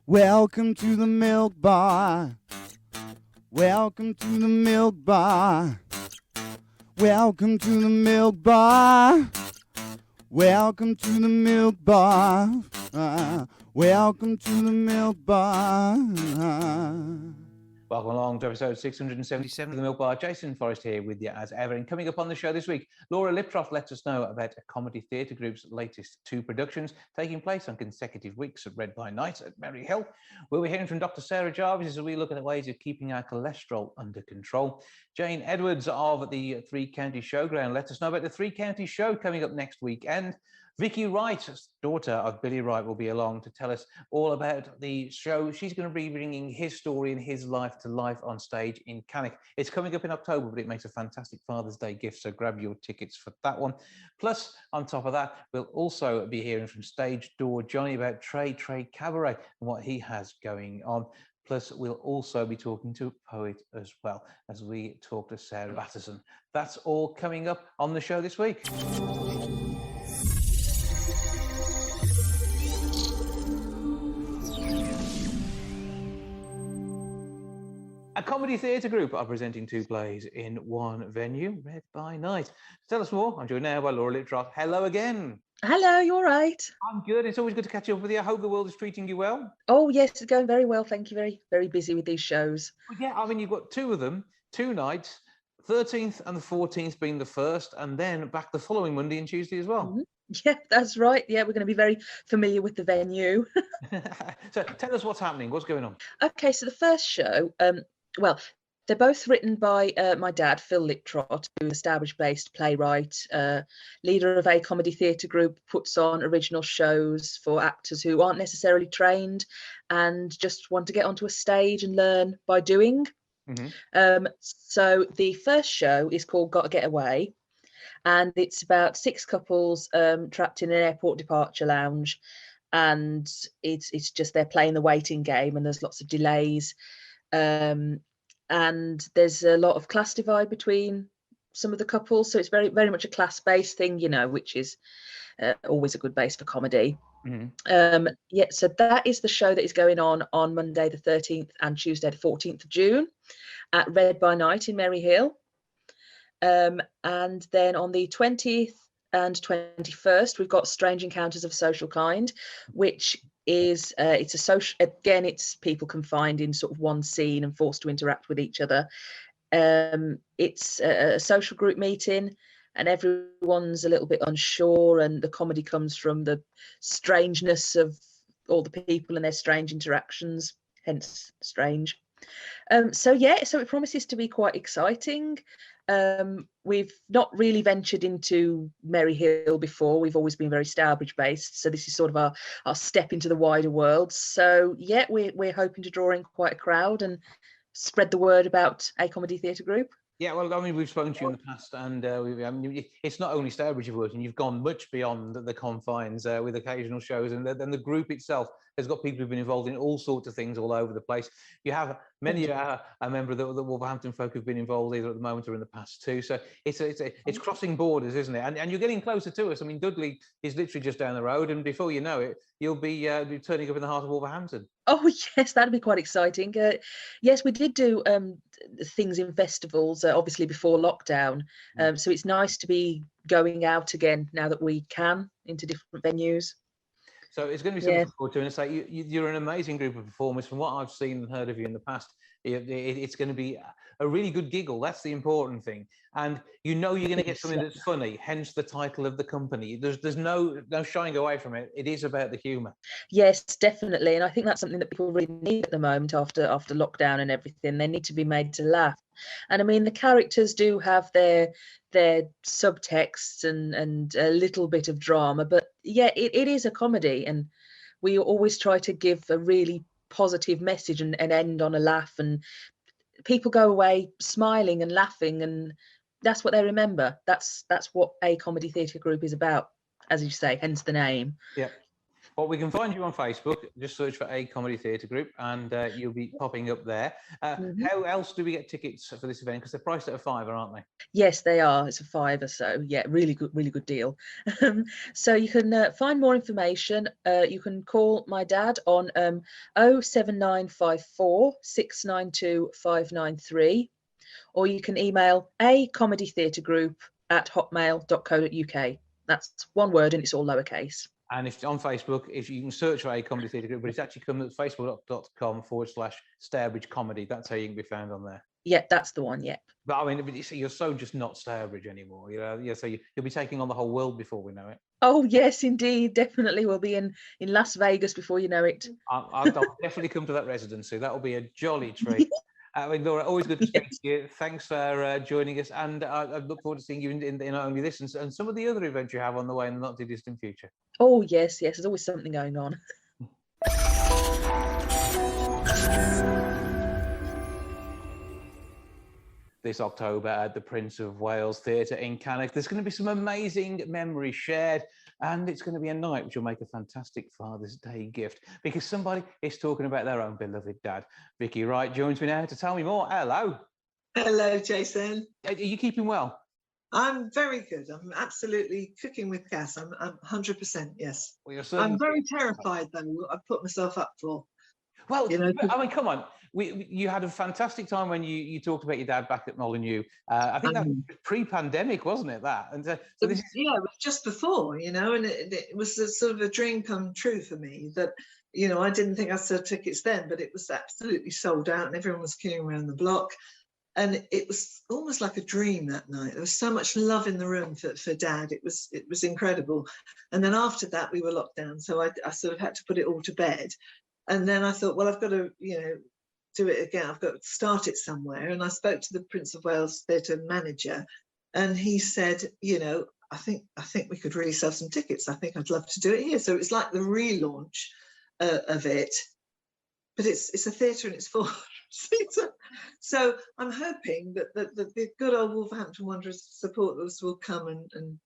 Welcome to the milk bar. Welcome to the milk bar. Welcome to the milk bar. Welcome to the milk bar. Welcome to the milk bar. Welcome along to episode 677 of the Milk Bar. Jason Forrest here with you as ever. And coming up on the show this week, Laura Liptrot lets us know about a comedy theatre group's latest 2 productions taking place on consecutive weeks at Red by Night at Merry Hill. We'll be hearing from Dr. Sarah Jarvis as we look at the ways of keeping our cholesterol under control. Jane Edwards of the Three Counties Showground lets us know about the Three Counties Show coming up next week. And Vicky Wight, daughter of Billy Wright, will be along to tell us all about the show. She's going to be bringing his story and his life to life on stage in Cannock. It's coming up in October, but it makes a fantastic Father's Day gift, so grab your tickets for that one. Plus, on top of that, we'll also be hearing from Stage Door Johnny about Tres Tres Cabaret and what he has going on. Plus, we'll also be talking to a poet as well as we talk to Sarah Battison. That's all coming up on the show this week. A comedy theatre group are presenting 2 plays in one venue, Red by Night. To tell us more, I'm joined now by Laura Liptrot. Hello again. Hello, you all right? I'm good. It's always good to catch up with you. I hope the world is treating you well. Oh, yes, it's going very well. Thank you. Very, very busy with these shows. Well, yeah, I mean, you've got 2 of them, 2 nights, 13th and the 14th being the first, and then back the following Monday and Tuesday as well. Mm-hmm. Yeah, that's right. Yeah, we're going to be very familiar with the venue. So tell us what's happening. What's going on? Okay, so the first show, well, they're both written by my dad, Phil Liptrot, who's an established-based playwright, leader of a comedy theatre group, puts on original shows for actors who aren't necessarily trained and just want to get onto a stage and learn by doing. Mm-hmm. So the first show is called Gotta Get Away, and it's about 6 couples trapped in an airport departure lounge, and it's just they're playing the waiting game, and there's lots of delays. And there's a lot of class divide between some of the couples, so it's very, very much a class-based thing, you know, which is always a good base for comedy. Mm-hmm. Yeah, so that is the show that is going on Monday the 13th and Tuesday the 14th of June at Red by Night in Merry Hill. And then on the 20th and 21st, we've got Strange Encounters of a Social Kind, which is it's a social, again, it's people confined in sort of one scene and forced to interact with each other. It's a social group meeting, and everyone's a little bit unsure, and the comedy comes from the strangeness of all the people and their strange interactions, hence strange. So it promises to be quite exciting. We've not really ventured into Merry Hill before. We've always been very Stourbridge based, so this is sort of our step into the wider world. So yeah, we're hoping to draw in quite a crowd and spread the word about a comedy theatre group. Yeah, well, I mean, we've spoken to you in the past, and it's not only Stourbridge you've worked in, you've gone much beyond the confines with occasional shows, and then the group itself has got people who've been involved in all sorts of things all over the place. You have many a member of the Wolverhampton folk who've been involved either at the moment or in the past too. So it's crossing borders, isn't it? And you're getting closer to us. I mean, Dudley is literally just down the road, and before you know it, you'll be turning up in the heart of Wolverhampton. Oh yes, that'd be quite exciting. Yes, we did do things in festivals, obviously before lockdown. So it's nice to be going out again now that we can into different venues. So it's going to be something to look forward to. And it's like you're an amazing group of performers. From what I've seen and heard of you in the past, it's going to be a really good giggle. That's the important thing. And you know you're going to get something that's funny, hence the title of the company. There's no shying away from it. It is about the humour. Yes, definitely. And I think that's something that people really need at the moment after lockdown and everything. They need to be made to laugh. And I mean, the characters do have their subtexts and a little bit of drama, but yeah, it is a comedy, and we always try to give a really positive message and end on a laugh, and people go away smiling and laughing, and that's what they remember. That's what a comedy theatre group is about, as you say, hence the name. Yeah. Well, we can find you on Facebook. Just search for A Comedy Theatre Group, and you'll be popping up there. How else do we get tickets for this event? Because they're priced at a £5, aren't they? Yes, they are. It's a £5 or so. Yeah, really good deal. So you can find more information. You can call my dad on 07954 692 593, or you can email acomedytheatregroup@hotmail.co.uk. That's one word and it's all lowercase. And if on Facebook, if you can search for A Comedy Theatre Group, but it's actually come at facebook.com/Stourbridge Comedy. That's how you can be found on there. Yeah, that's the one. Yeah. But I mean, you're so just not Stourbridge anymore. Yeah. So you'll be taking on the whole world before we know it. Oh yes, indeed, definitely. We'll be in Las Vegas before you know it. I'll definitely come to that residency. That'll be a jolly treat. I mean, Laura, always good to speak to you. Thanks for joining us, and I look forward to seeing you in not only this and some of the other events you have on the way in the not too distant future. Oh yes, there's always something going on. This October at the Prince of Wales Theatre in Cannock, there's going to be some amazing memories shared, and it's going to be a night which will make a fantastic Father's Day gift, because somebody is talking about their own beloved dad. Vicky Wight joins me now to tell me more. Hello. Hello, Jason. Are you keeping well? I'm very good. I'm absolutely cooking with gas. I'm 100%, yes. Well, I'm very terrified, though, what I put myself up for. Well, you know, I mean, come on. You had a fantastic time when you talked about your dad back at Molyneux. I think that was pre-pandemic, wasn't it? That and so it was just before, you know, and it was a sort of a dream come true for me. That, you know, I didn't think I sold tickets then, but it was absolutely sold out, and everyone was queuing around the block, and it was almost like a dream that night. There was so much love in the room for Dad. It was incredible. And then after that, we were locked down, so I sort of had to put it all to bed. And then I thought, well, I've got to, you know, do it again. I've got to start it somewhere. And I spoke to the Prince of Wales Theatre manager, and he said, you know, I think we could really sell some tickets. I think I'd love to do it here. So it's like the relaunch of it, but it's a theatre and it's full. So I'm hoping that the good old Wolverhampton Wanderers supporters will come and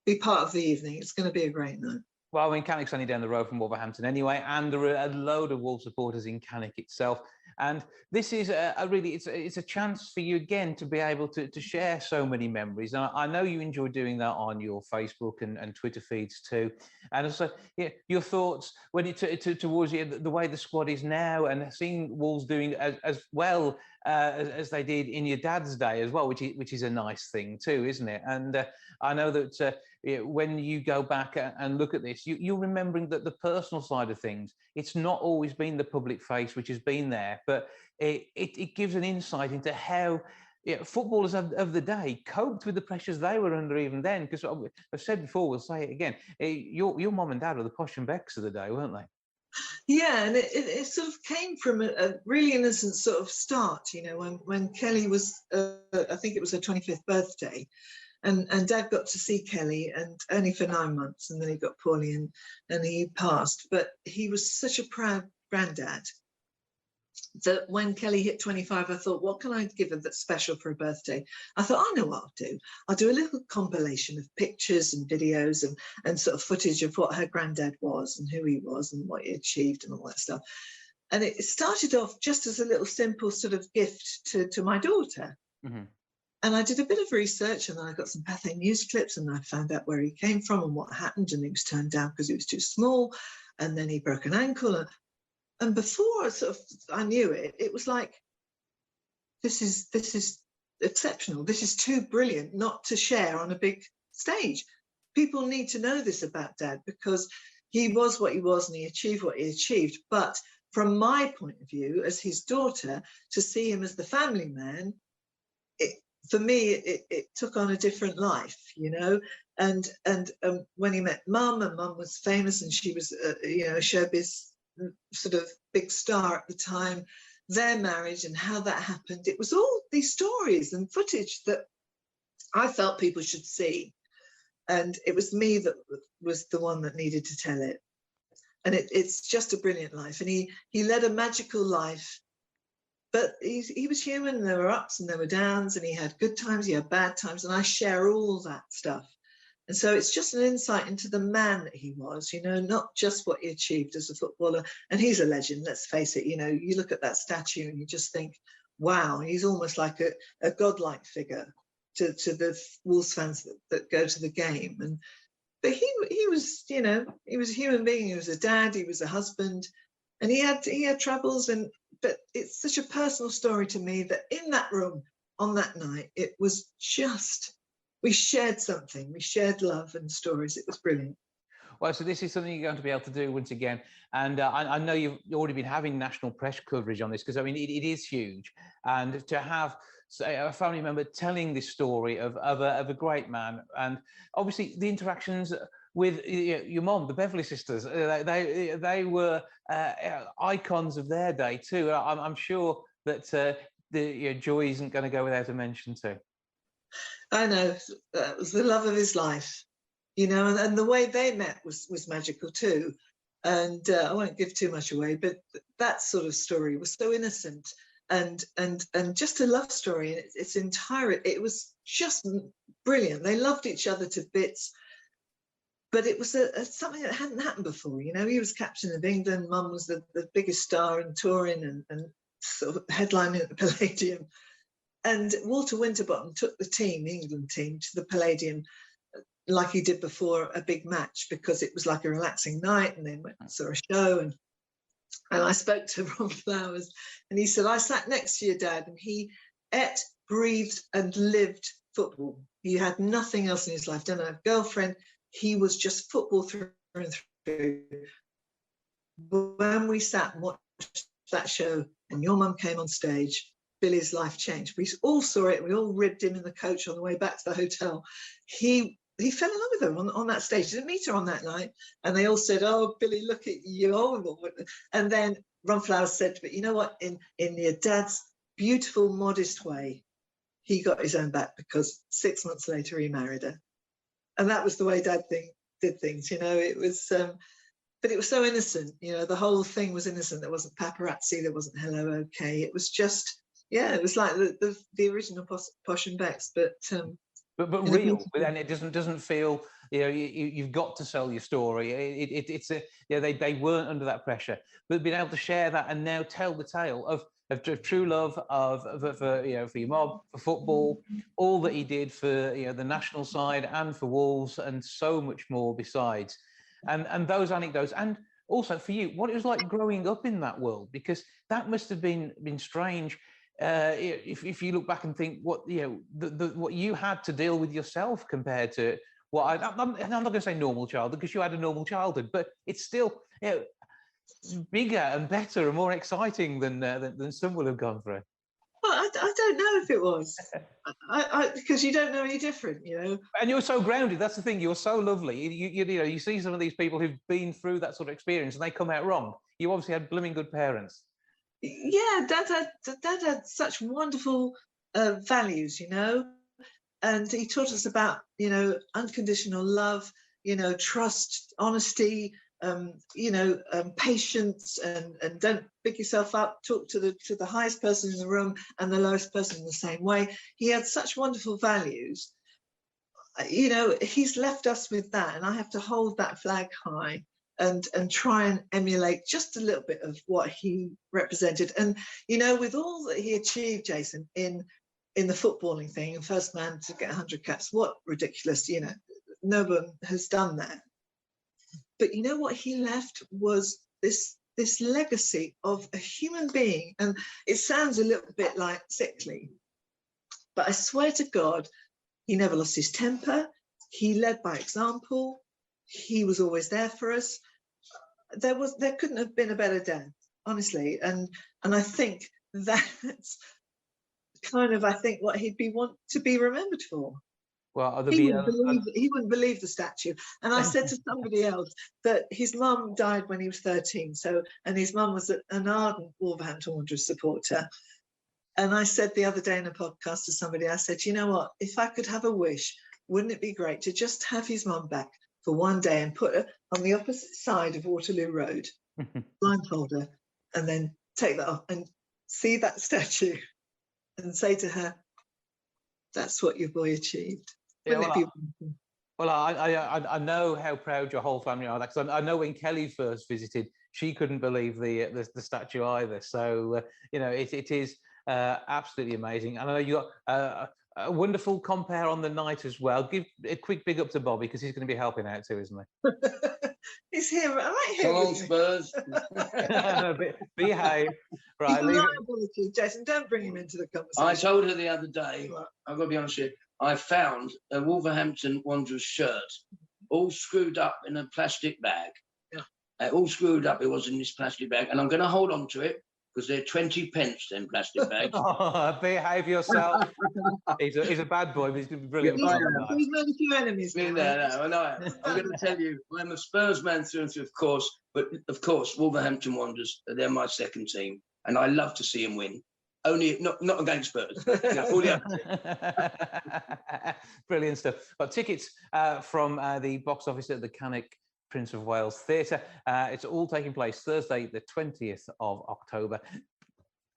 be part of the evening. It's going to be a great night. Well, I mean, Cannock's only down the road from Wolverhampton anyway, and there are a load of Wolves supporters in Cannock itself. And this is it's a chance for you again to be able to share so many memories. And I know you enjoy doing that on your Facebook and Twitter feeds too. And also, yeah, your thoughts when towards the way the squad is now, and seeing Wolves doing as well as they did in your dad's day as well, which is a nice thing too, isn't it? And I know that when you go back and look at this, you're remembering that the personal side of things, it's not always been the public face which has been there, but it gives an insight into how footballers of the day coped with the pressures they were under even then. Because I've said before, we'll say it again, your mum and dad were the posh and becks of the day, weren't they? Yeah, and it sort of came from a really innocent sort of start, you know, when Kelly was, I think it was her 25th birthday, and Dad got to see Kelly, and only for 9 months, and then he got poorly and he passed. But he was such a proud granddad that when Kelly hit 25, I thought, what can I give her that's special for a birthday? I thought, I know what I'll do. I'll do a little compilation of pictures and videos and sort of footage of what her granddad was and who he was and what he achieved and all that stuff. And it started off just as a little simple sort of gift to my daughter. Mm-hmm. And I did a bit of research, and then I got some Pathé news clips, and I found out where he came from and what happened, and he was turned down because he was too small, and then he broke an ankle. And before I knew it, it was like, this is exceptional. This is too brilliant not to share on a big stage. People need to know this about Dad, because he was what he was and he achieved what he achieved. But from my point of view, as his daughter, to see him as the family man, for me, it took on a different life, you know. And when he met Mum, and Mum was famous, and she was, you know, a showbiz sort of big star at the time, their marriage and how that happened, it was all these stories and footage that I felt people should see. And it was me that was the one that needed to tell it. And it's just a brilliant life. And he led a magical life. But he was human, and there were ups and there were downs, and he had good times, he had bad times, and I share all that stuff. And so it's just an insight into the man that he was, you know, not just what he achieved as a footballer. And he's a legend, let's face it. You know, you look at that statue and you just think, wow, he's almost like a godlike figure to the Wolves fans that go to the game. But he was, you know, he was a human being. He was a dad, he was a husband, and he had troubles. But it's such a personal story to me that in that room on that night, it was just, we shared something. We shared love and stories. It was brilliant. Well, so this is something you're going to be able to do once again. And I know you've already been having national press coverage on this, because, I mean, it is huge. And to have, say, a family member telling this story of a great man, and obviously the interactions with your mom, the Beverley sisters, they were icons of their day too. I'm sure that the joy isn't going to go without a mention too. I know, that was the love of his life, you know, and the way they met was magical too. And I won't give too much away, but that sort of story was so innocent and just a love story in its entirety. It was just brilliant. They loved each other to bits, but it was something that hadn't happened before. You know, he was captain of England, Mum was the biggest star in touring and sort of headlining at the Palladium. And Walter Winterbottom took the team, the England team, to the Palladium like he did before a big match, because it was like a relaxing night, and then went and saw a show. And I spoke to Ron Flowers, and he said, I sat next to your dad, and he ate, breathed, and lived football. He had nothing else in his life, didn't have a girlfriend. He was just football through and through. But when we sat and watched that show, and your mum came on stage, Billy's life changed. We all saw it. We all ribbed him in the coach on the way back to the hotel. He fell in love with her on that stage. He didn't meet her on that night. And they all said, oh, Billy, look at you. And then Ron Flowers said, but you know what? In your dad's beautiful, modest way, he got his own back, because 6 months later he married her. And that was the way Dad did things, you know. It was, but it was so innocent, you know. The whole thing was innocent. There wasn't paparazzi. There wasn't hello, okay. It was just, yeah, it was like the original Posh and Becks, but real, and it doesn't feel, you know, you've got to sell your story. It's a, yeah, they weren't under that pressure, but being able to share that and now tell the tale of true love for you know, for your mom, for football, all that he did for, you know, the national side and for Wolves, and so much more besides, and those anecdotes, and also for you, what it was like growing up in that world, because that must have been strange. If you look back and think what, you know, what you had to deal with yourself compared to what I'm not going to say normal childhood, because you had a normal childhood, but it's still, you know, bigger and better and more exciting than some will have gone through. Well, I don't know if it was, because you don't know any different, you know. And you're so grounded. That's the thing. You're so lovely. You know, you see some of these people who've been through that sort of experience and they come out wrong. You obviously had blooming good parents. Yeah, Dad had such wonderful values, you know, and he taught us about, you know, unconditional love, you know, trust, honesty, you know, patience, and don't pick yourself up. Talk to the highest person in the room and the lowest person in the same way. He had such wonderful values. You know, he's left us with that, and I have to hold that flag high and try and emulate just a little bit of what he represented. And, you know, with all that he achieved, Jason, in the footballing thing, and first man to get 100 caps, what ridiculous, you know, no one has done that. But you know what he left was this legacy of a human being. And it sounds a little bit like sickly, but I swear to God, he never lost his temper. He led by example. He was always there for us. There couldn't have been a better dad, honestly. And I think that's kind of, I think, what he'd want to be remembered for. Well, he wouldn't believe the statue. And I said to somebody else that his mum died when he was 13. And his mum was an ardent Wolverhampton Wanderers supporter. And I said the other day in a podcast to somebody, I said, you know what, if I could have a wish, wouldn't it be great to just have his mum back for one day and put her on the opposite side of Waterloo Road, blindfold her, and then take that off and see that statue and say to her, that's what your boy achieved. Yeah, Wouldn't it be wonderful? Well, I know how proud your whole family are. Because I know when Kelly first visited, she couldn't believe the statue either. So it is absolutely amazing. And I know you got a wonderful compare on the night as well. Give a quick big up to Bobby because he's going to be helping out too, isn't he? He's here, right here. Come on, Spurs. Behave. Right, He's a leave it. liability, Jason. Don't bring him into the conversation. I told her the other day, I've got to be honest with you, I found a Wolverhampton Wanderers shirt all screwed up in a plastic bag. Yeah. All screwed up, it was in this plastic bag, and I'm going to hold on to it because they're 20 pence, them plastic bags. Oh, behave yourself. He's a bad boy, but he's going to be brilliant. Yeah, He's made a few enemies. No, I know. I'm going to tell you, I'm a Spurs man through and through, of course, but of course, Wolverhampton Wanderers, they're my second team, and I love to see them win. Only not against Spurs. All the Brilliant stuff. Got tickets from the box office at the Cannock Prince of Wales Theatre. It's all taking place Thursday, the 20th of October.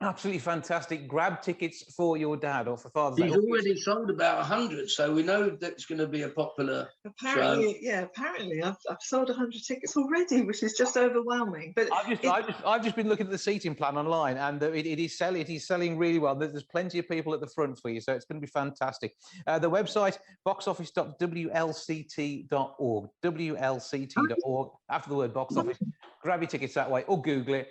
Absolutely fantastic. Grab tickets for your dad or for Father's Day. He's already sold about 100, so we know that's going to be a popular Apparently, show. yeah. Apparently, I've sold 100 tickets already, which is just overwhelming. But I've just been looking at the seating plan online, and it is selling really well. There's plenty of people at the front for you, so it's going to be fantastic. The website boxoffice.wlct.org, wlct.org. After the word box office, grab your tickets that way or Google it.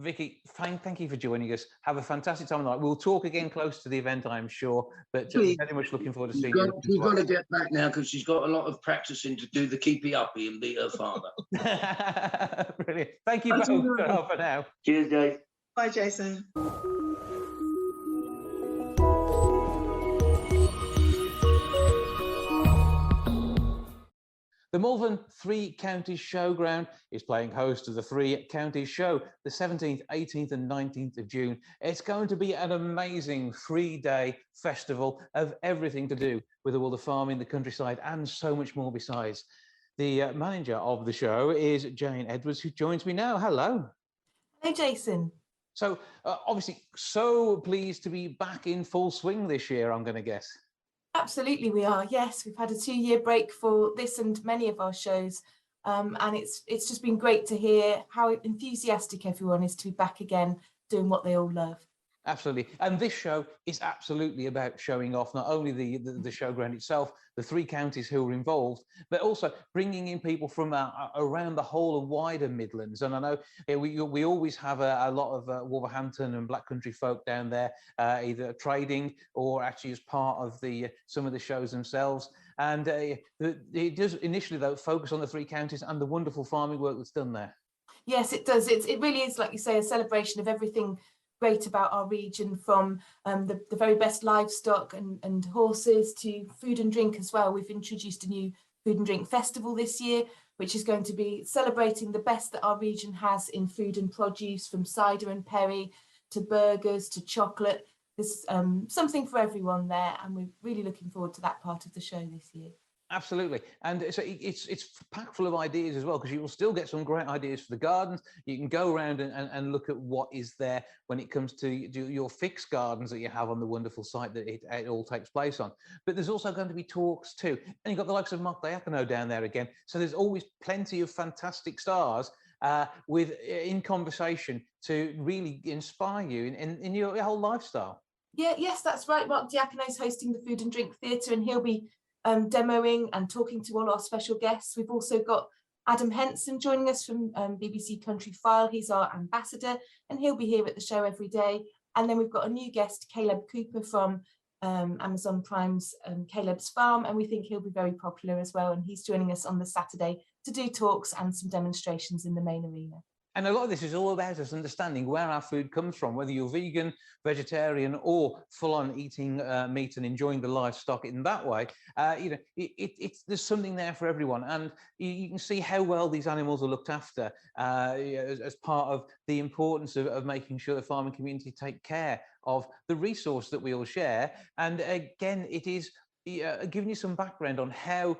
Vicky, thank you for joining us. Have a fantastic time tonight. We'll talk again close to the event, I'm sure, but very much looking forward to seeing you. She's got to get back now because she's got a lot of practicing to do the keepy uppy and beat her father. Brilliant. Thank you both for now. Cheers, Dave. bye, Jason. The Malvern Three Counties Showground is playing host to the Three Counties Show, the 17th, 18th and 19th of June. It's going to be an amazing 3-day festival of everything to do with the world of farming, the countryside and so much more besides. The manager of the show is Jane Edwards, who joins me now. Hello. Hello, Jason. So obviously so pleased to be back in full swing this year, I'm going to guess. Absolutely, we are. Yes, we've had a 2-year break for this and many of our shows, and it's just been great to hear how enthusiastic everyone is to be back again doing what they all love. Absolutely. And this show is absolutely about showing off not only the showground itself, the 3 counties who are involved, but also bringing in people from around the whole and wider Midlands. And I know we always have a lot of Wolverhampton and Black Country folk down there, either trading or actually as part of some of the shows themselves. And it does initially, though, focus on the 3 counties and the wonderful farming work that's done there. Yes, it does. It really is, like you say, a celebration of everything great about our region, from the very best livestock and horses to food and drink as well. We've introduced a new food and drink festival this year, which is going to be celebrating the best that our region has in food and produce, from cider and perry to burgers to chocolate. There's something for everyone there, and we're really looking forward to that part of the show this year. Absolutely. And so it's packed full of ideas as well, because you will still get some great ideas for the gardens. You can go around and look at what is there when it comes to your fixed gardens that you have on the wonderful site that it all takes place on. But there's also going to be talks too. And you've got the likes of Mark Diacono down there again. So there's always plenty of fantastic stars in conversation to really inspire you in your whole lifestyle. Yes, that's right. Mark Diacono is hosting the Food and Drink Theatre, and he'll be demoing and talking to all our special guests. We've also got Adam Henson joining us from BBC Country File. He's our ambassador, and he'll be here at the show every day. And then we've got a new guest, Caleb Cooper from Amazon Prime's Caleb's Farm, and we think he'll be very popular as well. And he's joining us on the Saturday to do talks and some demonstrations in the main arena. And a lot of this is all about us understanding where our food comes from, whether you're vegan, vegetarian, or full-on eating meat and enjoying the livestock in that way. There's something there for everyone, and you can see how well these animals are looked after as part of the importance of making sure the farming community take care of the resource that we all share. And again, it is giving you some background on how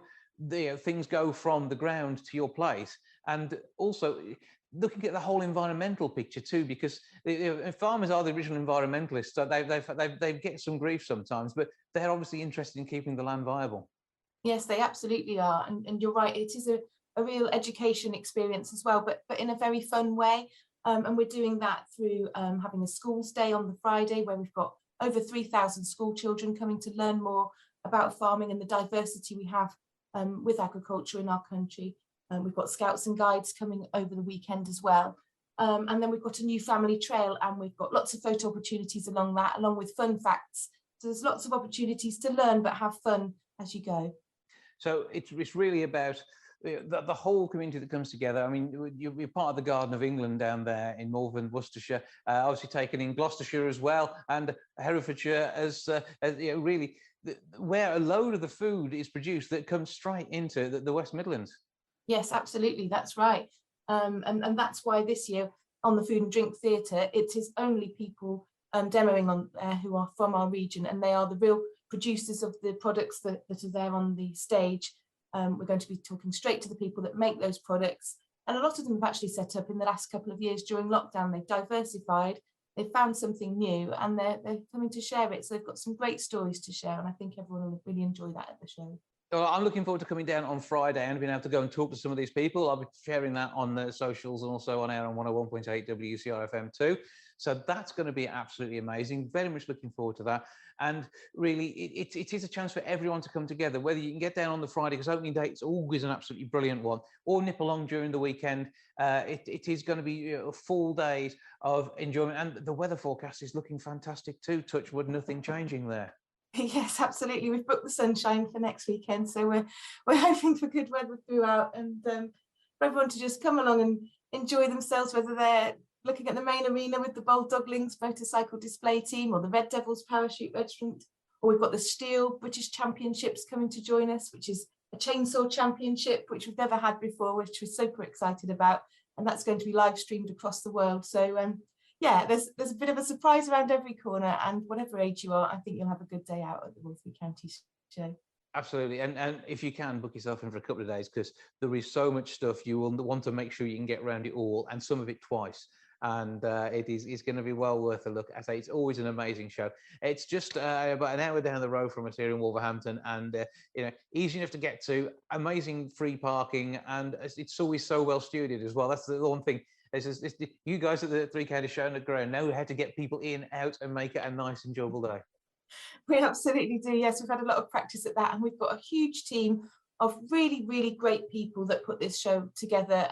things go from the ground to your place, and also looking at the whole environmental picture too, because farmers are the original environmentalists, so they get some grief sometimes, but they're obviously interested in keeping the land viable. Yes, they absolutely are. And you're right, it is a real education experience as well, but in a very fun way. And we're doing that through having a schools day on the Friday, where we've got over 3,000 school children coming to learn more about farming and the diversity we have with agriculture in our country. We've got scouts and guides coming over the weekend as well. And then we've got a new family trail, and we've got lots of photo opportunities along that, along with fun facts. So there's lots of opportunities to learn, but have fun as you go. So it's really about the whole community that comes together. I mean, you're part of the Garden of England down there in Malvern, Worcestershire, obviously taken in Gloucestershire as well, and Herefordshire as really where a load of the food is produced that comes straight into the West Midlands. Yes, absolutely, that's right. And that's why this year on the Food and Drink Theatre, it is only people demoing on who are from our region, and they are the real producers of the products that are there on the stage. We're going to be talking straight to the people that make those products, and a lot of them have actually set up in the last couple of years during lockdown. They've diversified, they've found something new, and they're coming to share it. So they've got some great stories to share, and I think everyone will really enjoy that at the show. Well, I'm looking forward to coming down on Friday and being able to go and talk to some of these people. I'll be sharing that on the socials and also on air on 101.8 WCRFM too. So that's going to be absolutely amazing. Very much looking forward to that. And really, it is a chance for everyone to come together, whether you can get down on the Friday, because opening day is always an absolutely brilliant one, or nip along during the weekend. It is going to be full days of enjoyment. And the weather forecast is looking fantastic too. Touch wood, nothing changing there. Yes, absolutely. We've booked the sunshine for next weekend, so we're hoping for good weather throughout, and for everyone to just come along and enjoy themselves, whether they're looking at the main arena with the Bold Doglings motorcycle display team, or the Red Devils parachute regiment, or we've got the Steel British Championships coming to join us, which is a chainsaw championship which we've never had before, which we're super excited about, and that's going to be live streamed across the world. So yeah, there's a bit of a surprise around every corner, and whatever age you are, I think you'll have a good day out at the Royal Three Counties show. Absolutely, and if you can, book yourself in for a couple of days, because there is so much stuff. You will want to make sure you can get around it all, and some of it twice. And it's going to be well worth a look. I say it's always an amazing show. It's just about an hour down the road from us here in Wolverhampton, and easy enough to get to. Amazing free parking, and it's always so well stewarded as well. That's the one thing. You guys at the Three Counties Show and the Ground know how to get people in, out, and make it a nice, enjoyable day. We absolutely do. Yes, we've had a lot of practice at that, and we've got a huge team of really, really great people that put this show together.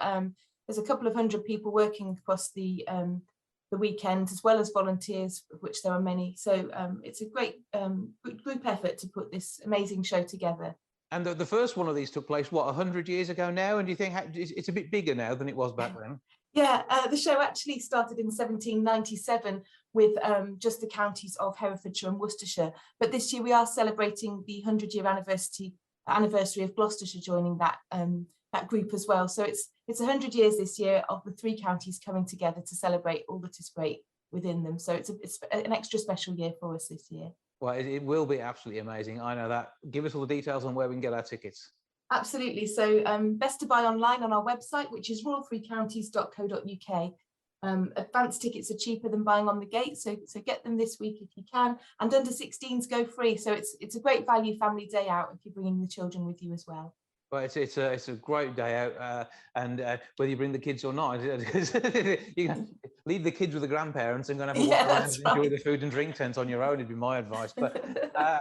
There's a couple of hundred people working across the weekend, as well as volunteers, of which there are many. So it's a great group effort to put this amazing show together. And the first one of these took place, what, 100 years ago now? And do you think it's a bit bigger now than it was back then? Yeah, the show actually started in 1797 with just the counties of Herefordshire and Worcestershire. But this year we are celebrating the 100-year anniversary of Gloucestershire joining that group as well. So it's 100 years this year of the three counties coming together to celebrate all that is great within them. So it's an extra special year for us this year. Well, it will be absolutely amazing. I know that. Give us all the details on where we can get our tickets. Absolutely. So best to buy online on our website, which is royal3counties.co.uk. Advance tickets are cheaper than buying on the gate, so get them this week if you can. And under 16s go free. So it's a great value family day out if you're bringing the children with you as well. Well, it's a great day out, and whether you bring the kids or not, you can leave the kids with the grandparents and go and have a walk around and enjoy the food and drink tent on your own. Would be my advice. But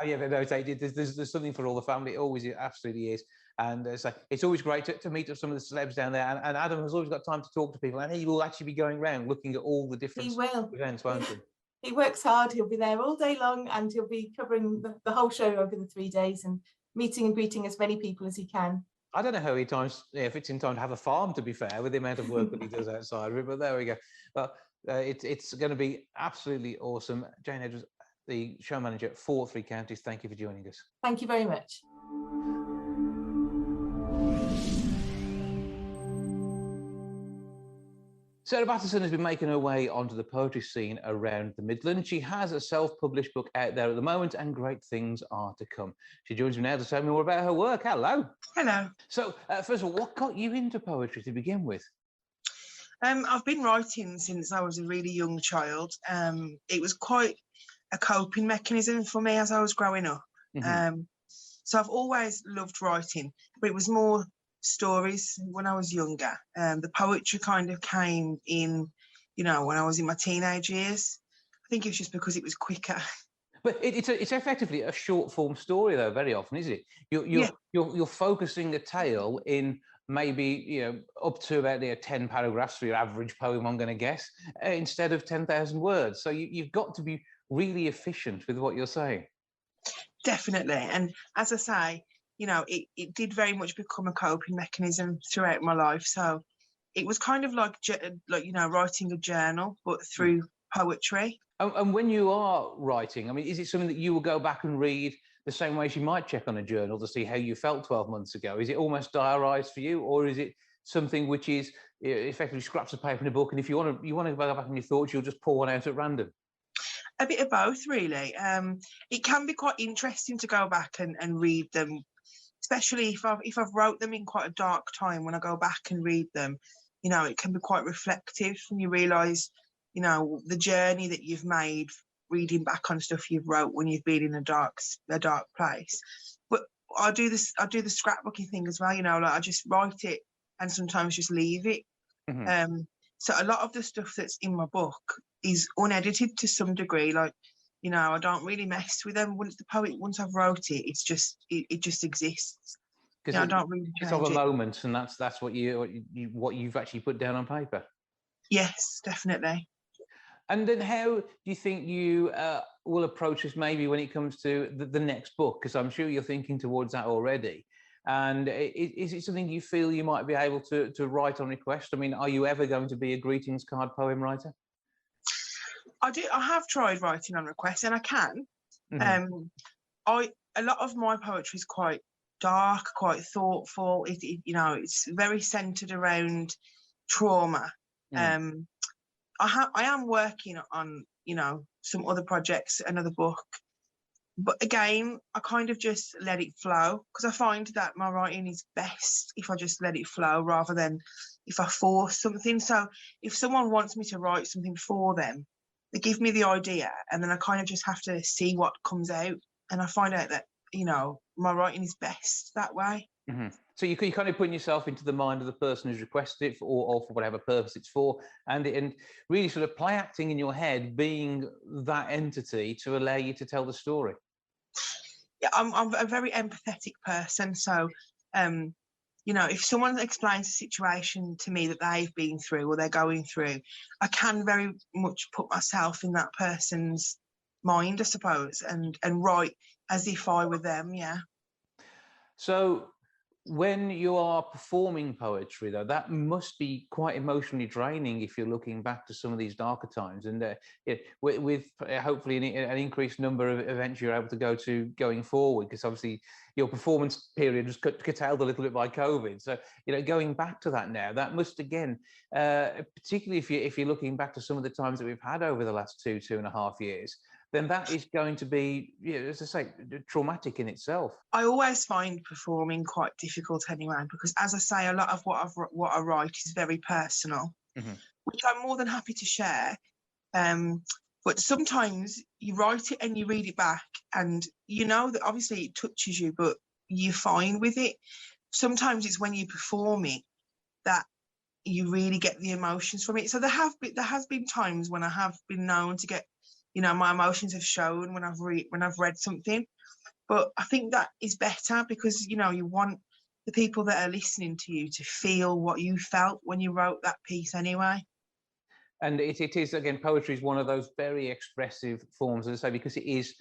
yeah, but no, there's something for all the family. It always absolutely is. And it's always great to meet up some of the celebs down there. And Adam has always got time to talk to people, and he will actually be going around looking at all the different events, won't he? He works hard. He'll be there all day long, and he'll be covering the whole show over the 3 days and meeting and greeting as many people as he can. I don't know how he fits in time to have a farm, to be fair, with the amount of work that he does outside of it, but there we go. Well, it's going to be absolutely awesome. Jane Edwards, the show manager for Three Counties, thank you for joining us. Thank you very much. Sarah Battison has been making her way onto the poetry scene around the Midlands. She has a self-published book out there at the moment, and great things are to come. She joins me now to tell me more about her work. Hello. Hello. So, first of all, what got you into poetry to begin with? I've been writing since I was a really young child. It was quite a coping mechanism for me as I was growing up. Mm-hmm. So I've always loved writing, but it was more stories when I was younger. The poetry kind of came in, when I was in my teenage years. I think it's just because it was quicker. But it's effectively a short form story, though. Very often, is it? You're focusing a tale in maybe up to about 10 paragraphs for your average poem, I'm going to guess, instead of 10,000 words. So you've got to be really efficient with what you're saying. Definitely, and as I say, it did very much become a coping mechanism throughout my life. So it was kind of like writing a journal, but through poetry. And when you are writing, I mean, is it something that you will go back and read the same way as you might check on a journal to see how you felt 12 months ago? Is it almost diarised for you, or is it something which is effectively scraps of paper in a book, and if you want to go back on your thoughts, you'll just pull one out at random? A bit of both, really. It can be quite interesting to go back and read them, especially if I've wrote them in quite a dark time. When I go back and read them, it can be quite reflective when you realise, the journey that you've made reading back on stuff you've wrote when you've been in a dark place. But I do the scrapbooking thing as well. I just write it and sometimes just leave it. Mm-hmm. So a lot of the stuff that's in my book is unedited to some degree. I don't really mess with them. Once I've wrote it, it just exists. I don't really change it's of a moment, and that's what you've actually put down on paper. Yes, definitely. And then how do you think you will approach this maybe when it comes to the next book? Because I'm sure you're thinking towards that already. And is it something you feel you might be able to write on request? I mean, are you ever going to be a greetings card poem writer? I have tried writing on request, and I can. Mm-hmm. A lot of my poetry is quite dark, quite thoughtful. It's very centered around trauma. Mm. I am working on some other projects, another book, but again, I kind of just let it flow, because I find that my writing is best if I just let it flow rather than if I force something. So if someone wants me to write something for them, they give me the idea, and then I kind of just have to see what comes out, and I find out that my writing is best that way. Mm-hmm. So you're kind of putting yourself into the mind of the person who's requested it or for whatever purpose it's for, and really sort of play acting in your head, being that entity to allow you to tell the story. Yeah, I'm a very empathetic person. So, if someone explains a situation to me that they've been through or they're going through, I can very much put myself in that person's mind, I suppose, and write as if I were them. Yeah. So when you are performing poetry, though, that must be quite emotionally draining if you're looking back to some of these darker times. And with hopefully an increased number of events you're able to go to going forward, because obviously your performance period was curtailed a little bit by COVID. So, going back to that now, that must, again, particularly if you're looking back to some of the times that we've had over the last 2.5 years, then that is going to be, as I say, traumatic in itself. I always find performing quite difficult anyway, because, as I say, a lot of what I write is very personal, mm-hmm. which I'm more than happy to share. But sometimes you write it and you read it back, and that obviously it touches you, but you're fine with it. Sometimes it's when you perform it that you really get the emotions from it. So there has been times when I have been known to get, my emotions have shown when I've read something, but I think that is better because, you want the people that are listening to you to feel what you felt when you wrote that piece anyway. And it is, again, poetry is one of those very expressive forms, as I say, because it is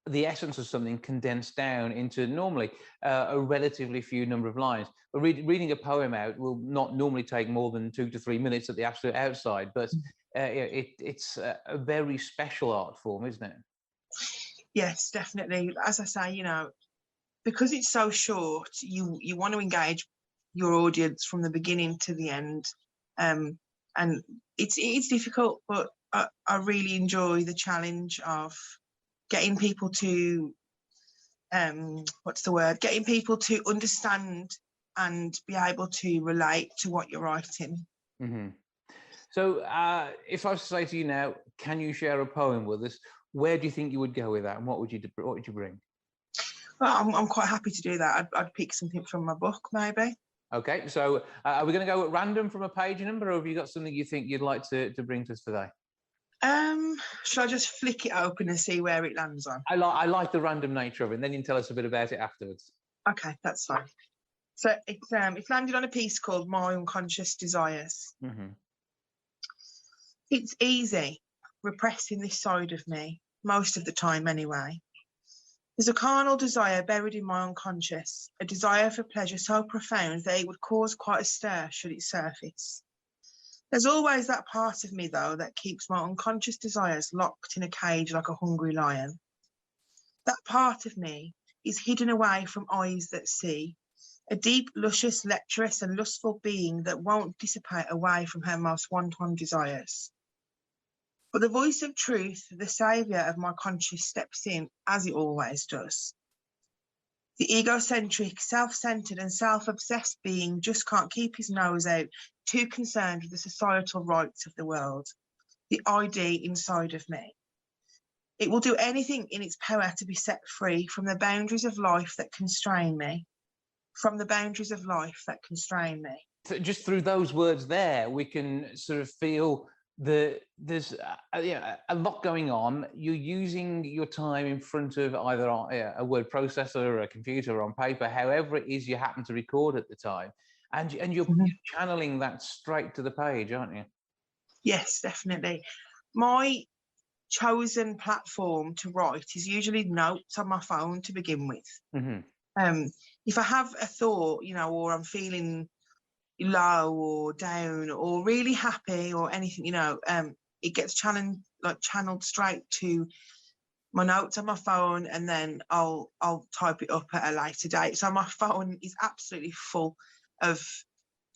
the essence of something condensed down into normally a relatively few number of lines. But reading a poem out will not normally take more than 2 to 3 minutes at the absolute outside, but it's a very special art form, isn't it? Yes, definitely. As I say, because it's so short, you want to engage your audience from the beginning to the end, and it's difficult, but I really enjoy the challenge of getting people to getting people to understand and be able to relate to what you're writing. Mm-hmm. So if I was to say to you now, can you share a poem with us? Where do you think you would go with that, and what would you bring? Well, I'm quite happy to do that. I'd pick something from my book, maybe. Okay, so are we going to go at random from a page number, or have you got something you think you'd like to bring to us today? Should I just flick it open and see where it lands on? I like the random nature of it, and then you can tell us a bit about it afterwards. Okay, that's fine. So it's landed on a piece called My Unconscious Desires. Mm-hmm. It's easy repressing this side of me, most of the time anyway. There's a carnal desire buried in my unconscious, a desire for pleasure so profound that it would cause quite a stir should it surface. There's always that part of me, though, that keeps my unconscious desires locked in a cage like a hungry lion. That part of me is hidden away from eyes that see, a deep, luscious, lecherous and lustful being that won't dissipate away from her most wanton desires. But the voice of truth, the saviour of my conscience, steps in, as it always does. The egocentric, self-centred and self-obsessed being just can't keep his nose out, too concerned with the societal rights of the world, the ID inside of me. It will do anything in its power to be set free from the boundaries of life that constrain me, from the boundaries of life that constrain me. So just through those words there, we can sort of feel that there's a lot going on. You're using your time in front of either a word processor or a computer or on paper, however it is you happen to record at the time, and you're channeling that straight to the page, aren't you? Yes, definitely. My chosen platform to write is usually notes on my phone to begin with. Mm-hmm. If I have a thought, or I'm feeling low or down or really happy or anything, it gets channeled straight to my notes on my phone, and then I'll type it up at a later date. So my phone is absolutely full of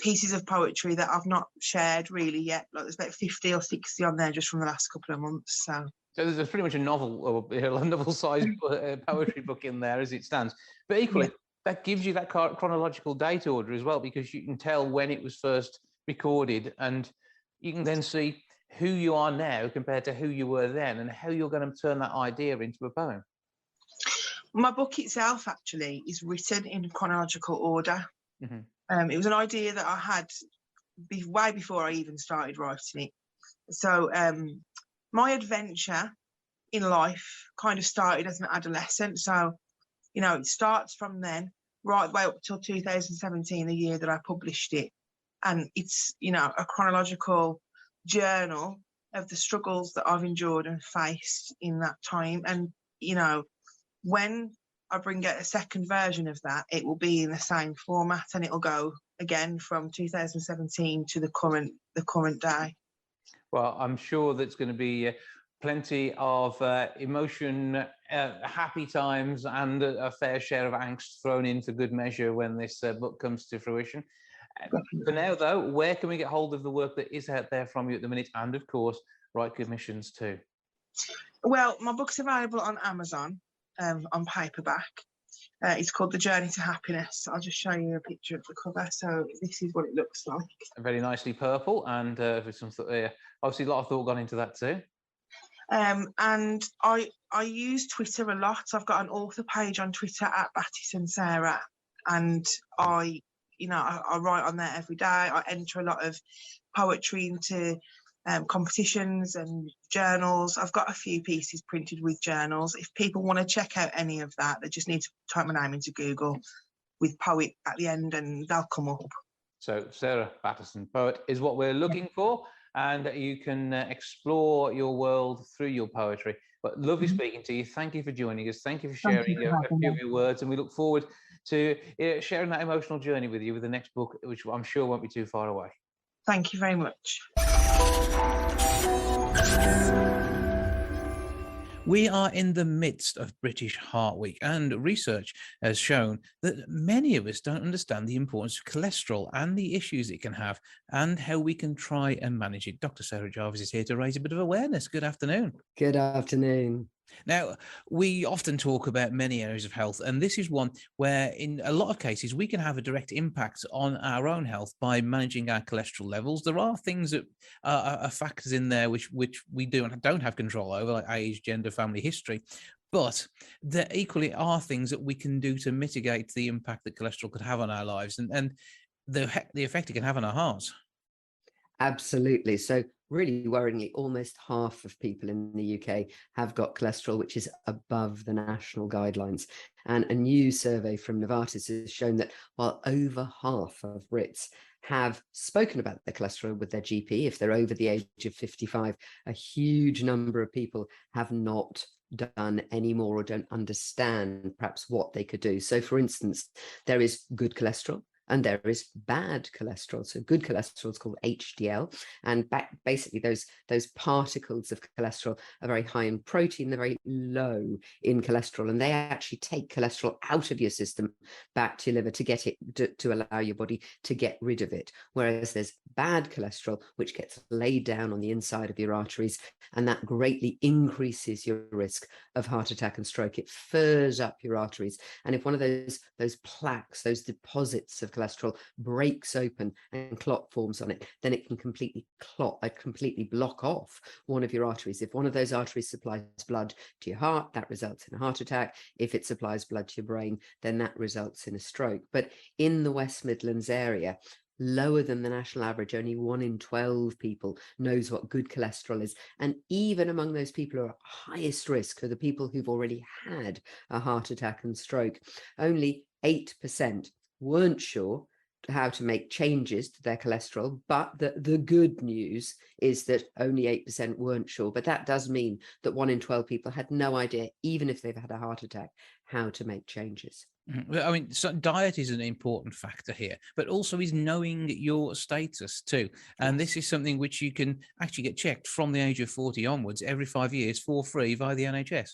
pieces of poetry that I've not shared really yet. Like there's about 50 or 60 on there just from the last couple of months. So there's pretty much a novel or a novel-sized poetry book in there as it stands. But equally, that gives you that chronological date order as well, because you can tell when it was first recorded, and you can then see who you are now compared to who you were then, and how you're going to turn that idea into a poem. My book itself actually is written in chronological order. Mm-hmm. It was an idea that I had way before I even started writing it. So my adventure in life kind of started as an adolescent. So, it starts from then right the way up till 2017, the year that I published it. And it's, a chronological journal of the struggles that I've endured and faced in that time. And, when I bring out a second version of that, it will be in the same format, and it'll go again from 2017 to the current day. Well, I'm sure that's going to be plenty of emotion, happy times, and a fair share of angst thrown in for good measure when this book comes to fruition. For now, though, where can we get hold of the work that is out there from you at the minute, and of course, write commissions too? Well, my book's available on Amazon on paperback. It's called The Journey to Happiness. I'll just show you a picture of the cover. So this is what it looks like. Very nicely purple, and with some obviously a lot of thought gone into that too. And I use Twitter a lot. I've got an author page on Twitter at Battison Sarah, and I write on there every day. I enter a lot of poetry into competitions and journals. I've got a few pieces printed with journals. If people want to check out any of that, they just need to type my name into Google with poet at the end, and they'll come up. So Sarah Battison, poet, is what we're looking for, and you can explore your world through your poetry. But lovely speaking to you. Thank you for joining us. Thank you for sharing a few of your words, and we look forward to sharing that emotional journey with you with the next book, which I'm sure won't be too far away. Thank you very much. We are in the midst of British Heart Week, and research has shown that many of us don't understand the importance of cholesterol and the issues it can have, and how we can try and manage it. Dr. Sarah Jarvis is here to raise a bit of awareness. Good afternoon. Good afternoon. Now, we often talk about many areas of health, and this is one where in a lot of cases we can have a direct impact on our own health by managing our cholesterol levels. There are things that are factors in there which we don't have control over, like age, gender, family history. But there equally are things that we can do to mitigate the impact that cholesterol could have on our lives and the effect it can have on our hearts. Absolutely. So really worryingly, almost half of people in the UK have got cholesterol, which is above the national guidelines. And a new survey from Novartis has shown that while over half of Brits have spoken about their cholesterol with their GP, if they're over the age of 55, a huge number of people have not done any more or don't understand perhaps what they could do. So for instance, there is good cholesterol and there is bad cholesterol. So good cholesterol is called HDL, and basically those particles of cholesterol are very high in protein, they're very low in cholesterol, and they actually take cholesterol out of your system back to your liver to get it to allow your body to get rid of it. Whereas there's bad cholesterol, which gets laid down on the inside of your arteries, and that greatly increases your risk of heart attack and stroke. It furs up your arteries, and if one of those plaques, those deposits of cholesterol breaks open and clot forms on it, then it can completely block off one of your arteries. If one of those arteries supplies blood to your heart, that results in a heart attack. If it supplies blood to your brain, then that results in a stroke. But in the West Midlands area, lower than the national average, only 1 in 12 people knows what good cholesterol is. And even among those people who are at highest risk are the people who've already had a heart attack and stroke. Only 8% weren't sure how to make changes to their cholesterol, but the good news is that only 8% weren't sure. But that does mean that 1 in 12 people had no idea, even if they've had a heart attack, how to make changes. I mean, so diet is an important factor here, but also is knowing your status too. And this is something which you can actually get checked from the age of 40 onwards every 5 years for free via the NHS.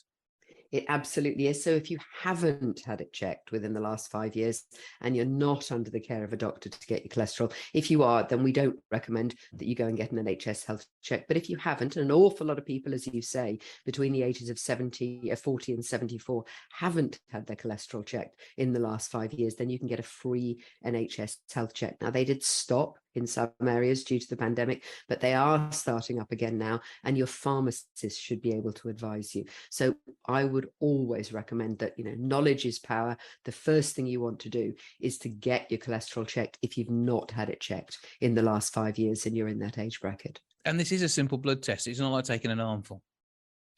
It absolutely is. So if you haven't had it checked within the last 5 years and you're not under the care of a doctor to get your cholesterol, if you are, then we don't recommend that you go and get an NHS health check. But if you haven't, an awful lot of people, as you say, between the ages of 40 and 74 haven't had their cholesterol checked in the last 5 years, then you can get a free NHS health check. Now, they did stop in some areas due to the pandemic, but they are starting up again now, and your pharmacist should be able to advise you. So I would always recommend that, knowledge is power. The first thing you want to do is to get your cholesterol checked if you've not had it checked in the last 5 years and you're in that age bracket. And this is a simple blood test. It's not like taking an armful.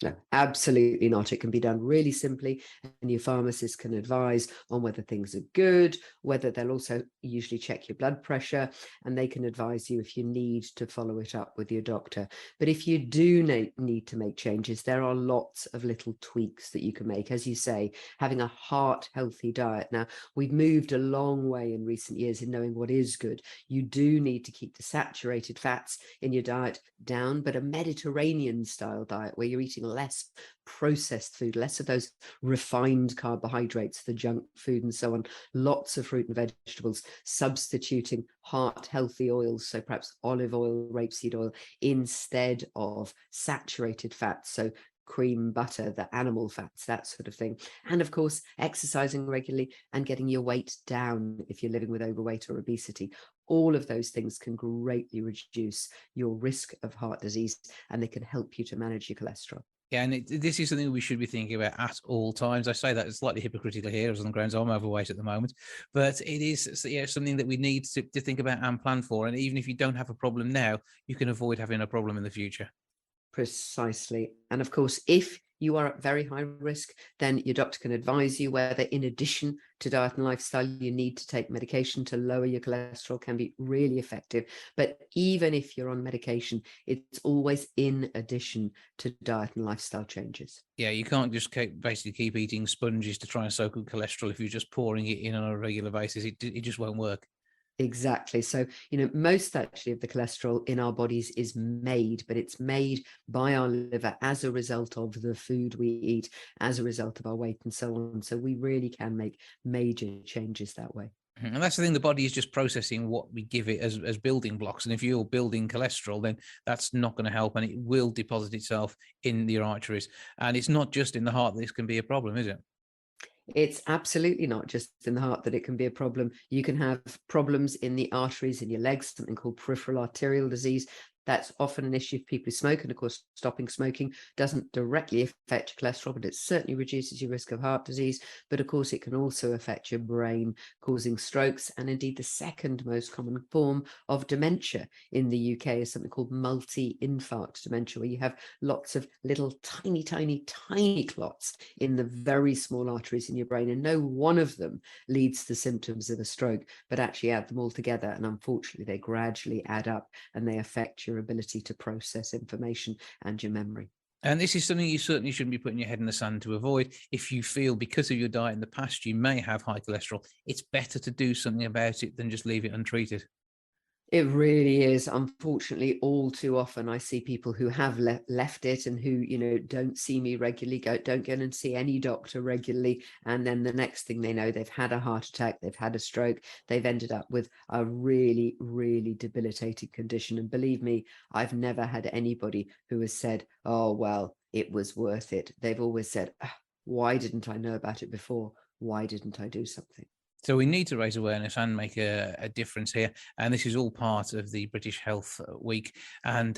No, absolutely not. It can be done really simply, and your pharmacist can advise on whether things are good, whether they'll also usually check your blood pressure, and they can advise you if you need to follow it up with your doctor. But if you do need to make changes, there are lots of little tweaks that you can make. As you say, having a heart-healthy diet. Now, we've moved a long way in recent years in knowing what is good. You do need to keep the saturated fats in your diet down, but a Mediterranean-style diet where you're eating less processed food, less of those refined carbohydrates, the junk food and so on, lots of fruit and vegetables, substituting heart healthy oils, so perhaps olive oil, rapeseed oil, instead of saturated fats, so cream, butter, the animal fats, that sort of thing. And of course, exercising regularly and getting your weight down if you're living with overweight or obesity. All of those things can greatly reduce your risk of heart disease, and they can help you to manage your cholesterol. Yeah, and this is something we should be thinking about at all times. I say that it's slightly hypocritical here, as on the grounds I'm overweight at the moment, but it is something that we need to think about and plan for. And even if you don't have a problem now, you can avoid having a problem in the future. Precisely. And of course, if you are at very high risk, then your doctor can advise you whether, in addition to diet and lifestyle, you need to take medication to lower your cholesterol. Can be really effective. But even if you're on medication, it's always in addition to diet and lifestyle changes. Yeah, you can't just basically keep eating sponges to try and soak up cholesterol if you're just pouring it in on a regular basis. It just won't work. Exactly. So, most actually of the cholesterol in our bodies is made, but it's made by our liver as a result of the food we eat, as a result of our weight and so on. So we really can make major changes that way. And that's the thing, the body is just processing what we give it as building blocks. And if you're building cholesterol, then that's not going to help, and it will deposit itself in your arteries. And it's not just in the heart that this can be a problem, is it? It's absolutely not just in the heart that it can be a problem. You can have problems in the arteries in your legs, something called peripheral arterial disease. That's often an issue for people who smoke. And of course, stopping smoking doesn't directly affect your cholesterol, but it certainly reduces your risk of heart disease. But of course, it can also affect your brain, causing strokes. And indeed, the second most common form of dementia in the UK is something called multi-infarct dementia, where you have lots of little tiny clots in the very small arteries in your brain. And no one of them leads to symptoms of a stroke, but actually add them all together. And unfortunately, they gradually add up and they affect your ability to process information and your memory. And this is something you certainly shouldn't be putting your head in the sand to avoid. If you feel because of your diet in the past, you may have high cholesterol, it's better to do something about it than just leave it untreated. It really is. Unfortunately, all too often I see people who have left it and who, don't see me regularly, don't go and see any doctor regularly. And then the next thing they know, they've had a heart attack, they've had a stroke, they've ended up with a really, really debilitating condition. And believe me, I've never had anybody who has said, oh, well, it was worth it. They've always said, why didn't I know about it before? Why didn't I do something? So we need to raise awareness and make a difference here. And this is all part of the British Health Week. And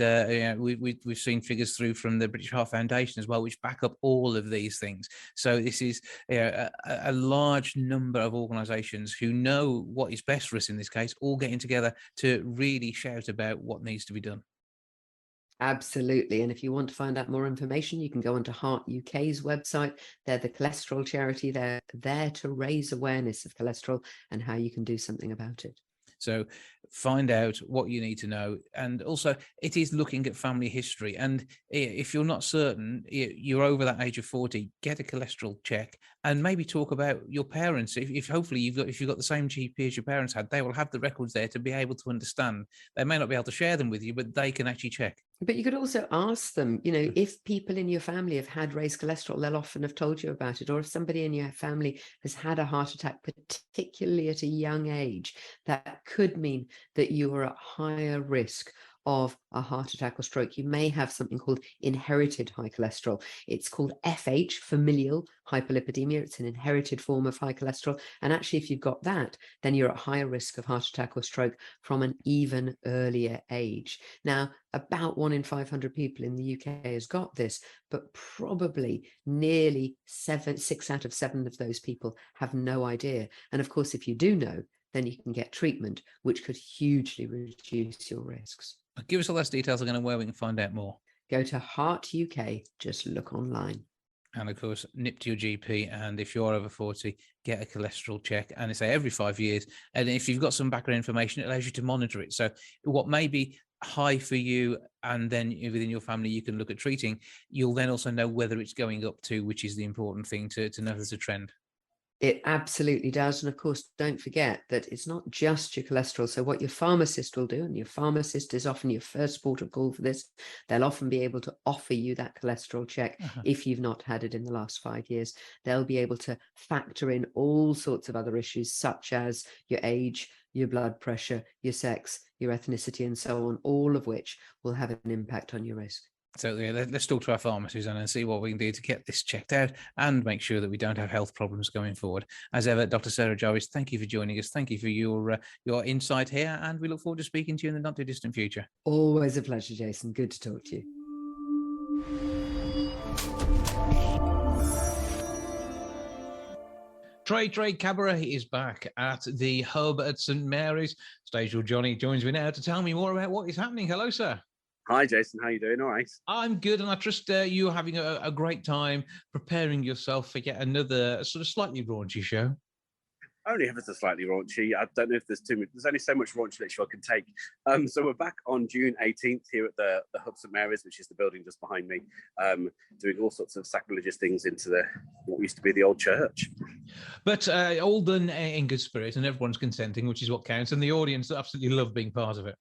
we've seen figures through from the British Heart Foundation as well, which back up all of these things. So this is a large number of organisations who know what is best for us in this case, all getting together to really shout about what needs to be done. Absolutely. And if you want to find out more information, you can go onto Heart UK's website. They're the cholesterol charity. They're there to raise awareness of cholesterol and how you can do something about it. So find out what you need to know. And also, it is looking at family history. And if you're not certain, you're over that age of 40, get a cholesterol check and maybe talk about your parents. If hopefully if you've got the same GP as your parents had, they will have the records there to be able to understand. They may not be able to share them with you, but they can actually check. But you could also ask them, if people in your family have had raised cholesterol, they'll often have told you about it. Or if somebody in your family has had a heart attack, particularly at a young age, that could mean that you are at higher risk of a heart attack or stroke. You may have something called inherited high cholesterol. It's called FH, familial hyperlipidemia. It's an inherited form of high cholesterol. And actually, if you've got that, then you're at higher risk of heart attack or stroke from an even earlier age. Now, about 1 in 500 people in the UK has got this, but probably nearly 6 out of 7 of those people have no idea. And of course, if you do know, then you can get treatment, which could hugely reduce your risks. Give us all those details again and where we can find out more. Go to Heart UK, just look online. And of course, nip to your GP. And if you're over 40, get a cholesterol check. And it's every 5 years. And if you've got some background information, it allows you to monitor it. So what may be high for you, and then within your family, you can look at treating, you'll then also know whether it's going up to, which is the important thing to know there's a trend. It absolutely does. And of course, don't forget that it's not just your cholesterol. So what your pharmacist will do, and your pharmacist is often your first port of call for this, they'll often be able to offer you that cholesterol check if you've not had it in the last 5 years. They'll be able to factor in all sorts of other issues, such as your age, your blood pressure, your sex, your ethnicity, and so on, all of which will have an impact on your risk. So let's talk to our pharmacies and see what we can do to get this checked out and make sure that we don't have health problems going forward. As ever, Dr. Sarah Jarvis, thank you for joining us. Thank you for your insight here, and we look forward to speaking to you in the not too distant future. Always a pleasure, Jason. Good to talk to you. Tres Tres Cabaret is back at the Hub at St Mary's. Stage Johnny joins me now to tell me more about what is happening. Hello, sir. Hi, Jason. How are you doing? All right. I'm good, and I trust you're having a great time preparing yourself for yet another sort of slightly raunchy show. Only if it's a slightly raunchy. I don't know if there's too much. There's only so much raunchy that I can take. So we're back on June 18th here at the Hub St Mary's, which is the building just behind me, doing all sorts of sacrilegious things into what used to be the old church. But all done in good spirit, and everyone's consenting, which is what counts, and the audience absolutely love being part of it.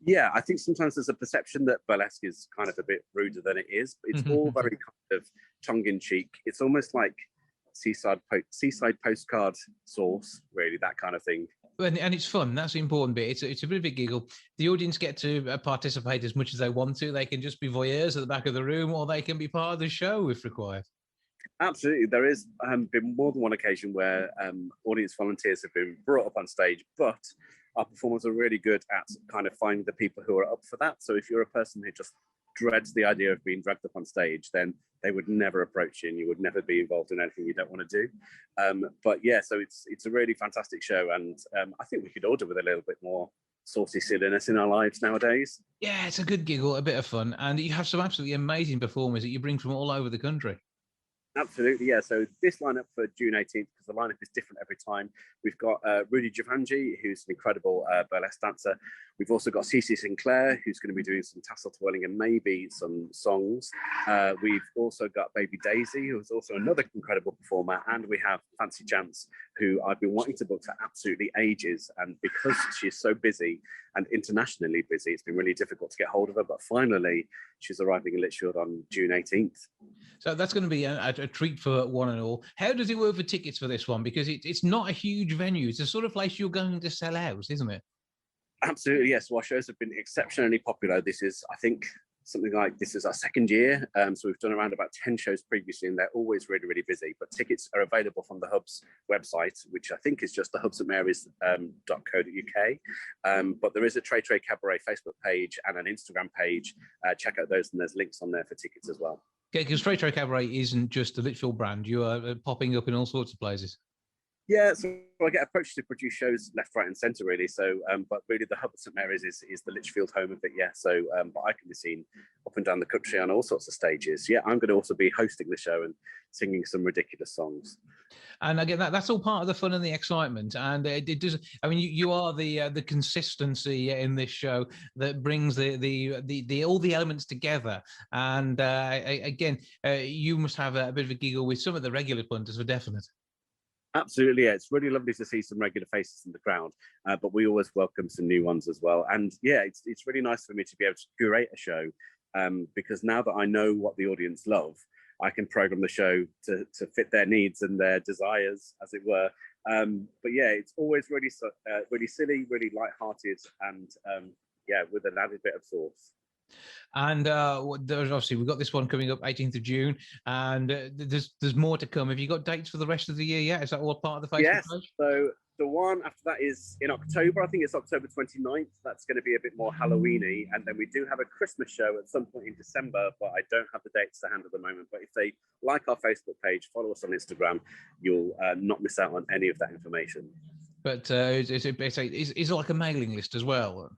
Yeah, I think sometimes there's a perception that burlesque is kind of a bit ruder than it is. But it's all very kind of tongue-in-cheek. It's almost like seaside postcard sauce, really, that kind of thing. And it's fun. That's the important bit. It's a bit of a giggle. The audience get to participate as much as they want to. They can just be voyeurs at the back of the room, or they can be part of the show if required. Absolutely. There has been more than one occasion where audience volunteers have been brought up on stage, but our performers are really good at kind of finding the people who are up for that. So if you're a person who just dreads the idea of being dragged up on stage, then they would never approach you and you would never be involved in anything you don't want to do. But yeah, so it's a really fantastic show, and I think we could all do with a little bit more saucy silliness in our lives nowadays. Yeah, it's a good giggle, a bit of fun, and you have some absolutely amazing performers that you bring from all over the country. Absolutely, yeah. So this lineup for June 18th, because the lineup is different every time. We've got Rudy Giovanni, who's an incredible burlesque dancer. We've also got Cece Sinclair, who's going to be doing some tassel twirling and maybe some songs. We've also got Baby Daisy, who's also another incredible performer. And we have Fancy Chance, who I've been wanting to book for absolutely ages. And because she's so busy and internationally busy, it's been really difficult to get hold of her. But finally, she's arriving in Lichfield on June 18th. So that's going to be a treat for one and all. How does it work for tickets for this one? Because it's not a huge venue. It's the sort of place you're going to sell out, isn't it? Absolutely, yes. So our shows have been exceptionally popular. This is, I think, this is our second year. So we've done around about 10 shows previously, and they're always really, really busy. But tickets are available from the Hub's website, which I think is just the hubsatmarys.co.uk. But there is a Tres Tres Cabaret Facebook page and an Instagram page. Check out those, and there's links on there for tickets as well. Okay, because Tres Tres Cabaret isn't just a Lichfield brand. You are popping up in all sorts of places. Yeah, so I get approached to produce shows left, right, and centre, really. So, but really, the Hub at St Mary's is the Lichfield home of it. Yeah. So, but I can be seen up and down the country on all sorts of stages. Yeah, I'm going to also be hosting the show and singing some ridiculous songs. And again, that's all part of the fun and the excitement. And it does. I mean, you are the consistency in this show that brings the all the elements together. And again, you must have a bit of a giggle with some of the regular punters for definite. Absolutely, yeah. It's really lovely to see some regular faces in the crowd, but we always welcome some new ones as well. And yeah, it's really nice for me to be able to curate a show, because now that I know what the audience love, I can program the show to fit their needs and their desires, as it were. But yeah, it's always really silly, really light-hearted, and yeah, with an added bit of sauce. And there's obviously we've got this one coming up 18th of June, and there's more to come. Have you got dates for the rest of the year yet? Is that all part of the Facebook page? So the one after that is in October. I think it's October 29th. That's going to be a bit more Halloween-y. And then we do have a Christmas show at some point in December, but I don't have the dates to hand at the moment. But if they like our Facebook page, follow us on Instagram, you'll not miss out on any of that information. But is it like a mailing list as well?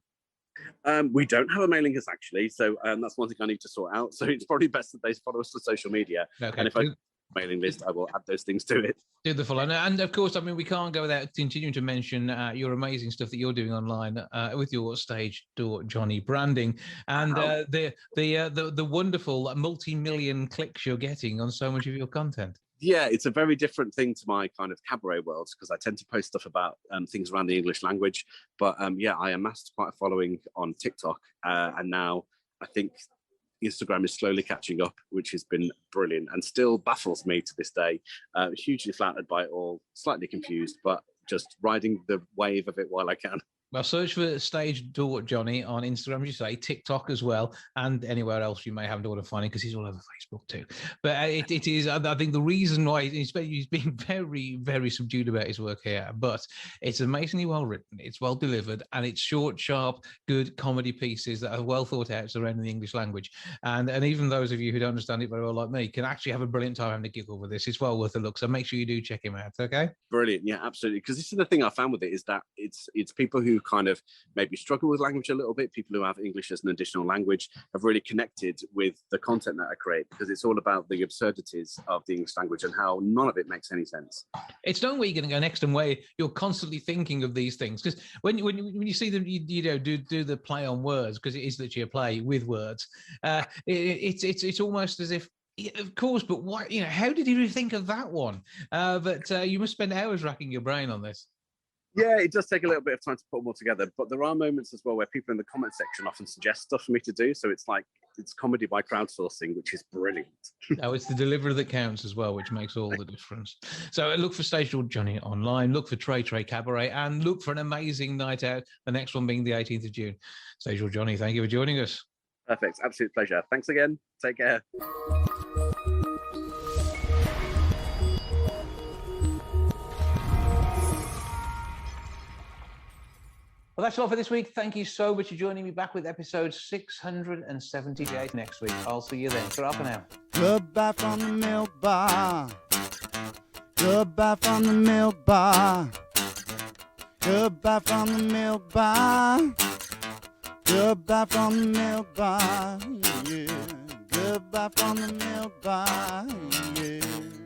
We don't have a mailing list, actually, so that's one thing I need to sort out. So it's probably best that they follow us on social media. Okay. And if I have a mailing list, I will add those things to it. Do the follow. And of course, I mean, we can't go without continuing to mention your amazing stuff that you're doing online with your Stage Door Johnny branding and the wonderful multi-million clicks you're getting on so much of your content. Yeah, it's a very different thing to my kind of cabaret world, because I tend to post stuff about things around the English language. But yeah, I amassed quite a following on TikTok, and now I think Instagram is slowly catching up, which has been brilliant and still baffles me to this day. Hugely flattered by it all, slightly confused, but just riding the wave of it while I can. Well, search for Stage Door Johnny on Instagram, as you say, TikTok as well, and anywhere else you may have to find him, because he's all over Facebook too. But it is, I think, the reason why he's been very, very subdued about his work here. But it's amazingly well written, it's well delivered, and it's short, sharp, good comedy pieces that are well thought out surrounding the English language. And even those of you who don't understand it very well, like me, can actually have a brilliant time having a giggle with this. It's well worth a look. So make sure you do check him out. Okay. Brilliant. Yeah, absolutely. Because this is the thing I found with it, is that it's people who kind of maybe struggle with language a little bit, people who have English as an additional language, have really connected with the content that I create, because it's all about the absurdities of the English language and how none of it makes any sense. It's not where you're going to go next and where you're constantly thinking of these things, because when you see them, do the play on words, because it is literally a play with words. It's almost as if, of course, but why? How did you think of that one? But you must spend hours racking your brain on this. Yeah, it does take a little bit of time to put them all together, but there are moments as well where people in the comment section often suggest stuff for me to do. So it's like, it's comedy by crowdsourcing, which is brilliant. It's the delivery that counts as well, which makes all the difference. So look for Stage Door Johnny online, look for Tres Tres Cabaret, and look for an amazing night out, the next one being the 18th of June. Stage Door Johnny, thank you for joining us. Perfect, absolute pleasure. Thanks again. Take care. Well, that's all for this week. Thank you so much for joining me. Back with episode 678 next week. I'll see you then. Ta-ra for now. Goodbye from the milk bar. Goodbye from the milk bar. Goodbye from the milk bar. Goodbye from the milk bar. Yeah. Goodbye from the milk bar. Yeah.